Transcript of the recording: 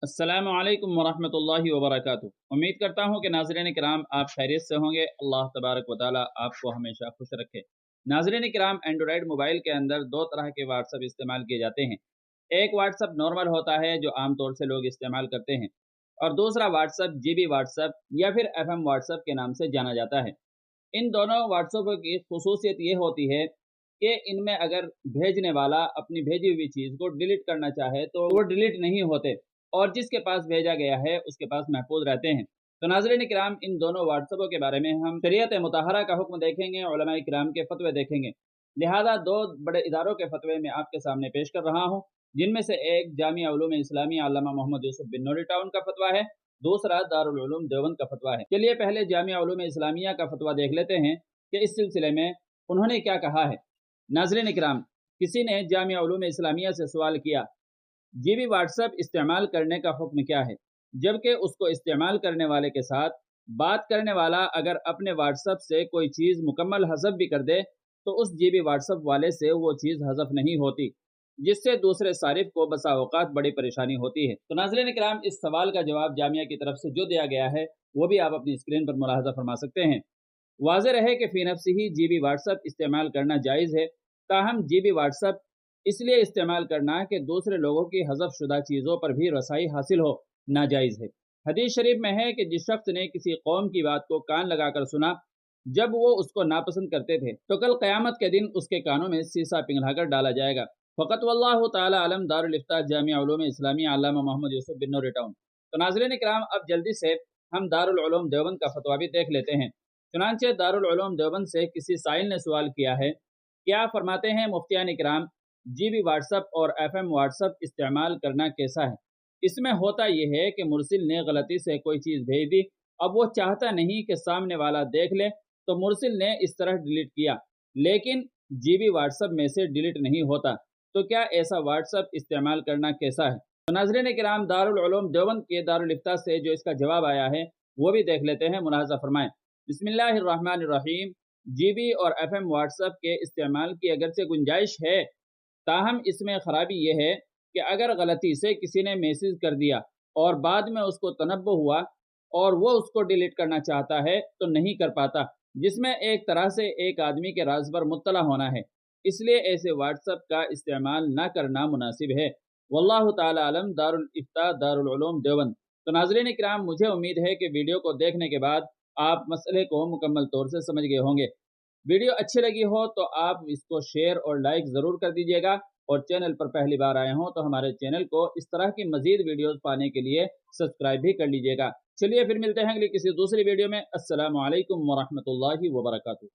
अस्सलामुअलैकुम वरहमतुल्लाहि वबरकातुहू। उम्मीद करता हूँ कि नाज़रीन किराम आप खैरियत से होंगे। अल्लाह तबारक व तआला आपको हमेशा खुश रखे। नाज़रीन किराम, एंड्रॉयड मोबाइल के अंदर दो तरह के व्हाट्सअप इस्तेमाल किए जाते हैं। एक व्हाट्सअप नॉर्मल होता है जो आम तौर से लोग इस्तेमाल करते हैं, और दूसरा व्हाट्सअप जीबी व्हाट्सअप या फिर एफएम व्हाट्सअप के नाम से जाना जाता है। इन दोनों व्हाट्सएप की खुसूसियत ये होती है कि इनमें अगर भेजने वाला अपनी भेजी हुई चीज़ को डिलीट करना चाहे तो वो डिलीट नहीं होते, और जिसके पास भेजा गया है उसके पास महफूज रहते हैं। तो नाज़रीन किराम, इन दोनों व्हाट्सएपों के बारे में हम शरीयत मुतहरा का हुक्म देखेंगे, उलमा किराम के फतवे देखेंगे। लिहाजा दो बड़े इदारों के फतवे मैं आपके सामने पेश कर रहा हूँ, जिनमें से एक जामिया उलूम इस्लामिया अल्लामा मोहम्मद यूसुफ बिन नूरी टाउन का फतवा है, दूसरा दारुल उलूम देवबंद का फतवा है। चलिए पहले जामिया उलूम इस्लामिया का फतवा देख लेते हैं कि इस सिलसिले में उन्होंने क्या कहा है। नाज़रीन इकराम, किसी ने जामिया उलूम इस्लामिया से सवाल किया, जीबी व्हाट्सएप इस्तेमाल करने का हुक्म क्या है, जबकि उसको इस्तेमाल करने वाले के साथ बात करने वाला अगर अपने व्हाट्सएप से कोई चीज़ मुकम्मल हज़फ भी कर दे तो उस जीबी व्हाट्सएप वाले से वो चीज़ हज़फ नहीं होती, जिससे दूसरे सारिफ को बसा औकात बड़ी परेशानी होती है। तो नाज़रीन इकराम, इस सवाल का जवाब जामिया की तरफ से जो दिया गया है वो भी आप अपनी स्क्रीन पर मुलाहजा फरमा सकते हैं। वाज़ेह रहे कि फ़ी नफ्सी ही जीबी व्हाट्सएप इस्तेमाल करना जायज़ है, ताहम जीबी व्हाट्सएप इसलिए इस्तेमाल करना कि दूसरे लोगों की हज़फ शुदा चीज़ों पर भी रसाई हासिल हो, नाजायज़ है। हदीस शरीफ में है कि जिस शख्स ने किसी कौम की बात को कान लगाकर सुना जब वो उसको नापसंद करते थे, तो कल क़यामत के दिन उसके कानों में सीसा पिघलाकर डाला जाएगा। फ़क़त वल्लाहु ताला अलम, दारुल इफ्ता, जामिया उलूम इस्लामिया अल्लामा मोहम्मद यूसुफ बिन नूरी टाउन। तो नाज़रीन इकराम, अब जल्दी से हम दारुल उलूम देवबंद का फतवा भी देख लेते हैं। चुनांचे दारुल उलूम देवबंद से किसी साइल ने सवाल किया है, क्या फरमाते हैं मुफ्तियान इकराम, जीबी व्हाट्सएप और एफएम व्हाट्सएप इस्तेमाल करना कैसा है? इसमें होता यह है कि मुरसिल ने गलती से कोई चीज़ भेज दी, अब वो चाहता नहीं कि सामने वाला देख ले, तो मुरसिल ने इस तरह डिलीट किया, लेकिन जीबी व्हाट्सएप में से डिलीट नहीं होता, तो क्या ऐसा व्हाट्सएप इस्तेमाल करना कैसा है? तो नाज़रीन किराम, दारुल उलूम देवबंद के दारुल इफ्ता से जो इसका जवाब आया है वो भी देख लेते हैं, मुलाहजा फरमाएं। बिस्मिल्लाहिर्रहमानिर्रहीम। जीबी और एफएम व्हाट्सएप के इस्तेमाल की अगरचे गुंजाइश है, ताहम इसमें ख़राबी यह है कि अगर गलती से किसी ने मैसेज कर दिया और बाद में उसको तनब्बुह हुआ और वो उसको डिलीट करना चाहता है तो नहीं कर पाता, जिसमें एक तरह से एक आदमी के राज पर मुत्तला होना है। इसलिए ऐसे व्हाट्सएप का इस्तेमाल न करना मुनासिब है। वल्लाहु ताला अलम, दारुल इफ्ता, दारुल उलूम देवबंद। तो नाज़रीन इकराम, मुझे उम्मीद है कि वीडियो को देखने के बाद आप मसले को मुकम्मल तौर से समझ गए होंगे। वीडियो अच्छी लगी हो तो आप इसको शेयर और लाइक ज़रूर कर दीजिएगा, और चैनल पर पहली बार आए हों तो हमारे चैनल को इस तरह की मज़ीद वीडियोज़ पाने के लिए सब्सक्राइब भी कर लीजिएगा। चलिए फिर मिलते हैं अगली किसी दूसरी वीडियो में। अस्सलामु अलैकुम वरहमतुल्लाहि वबरकातुहू।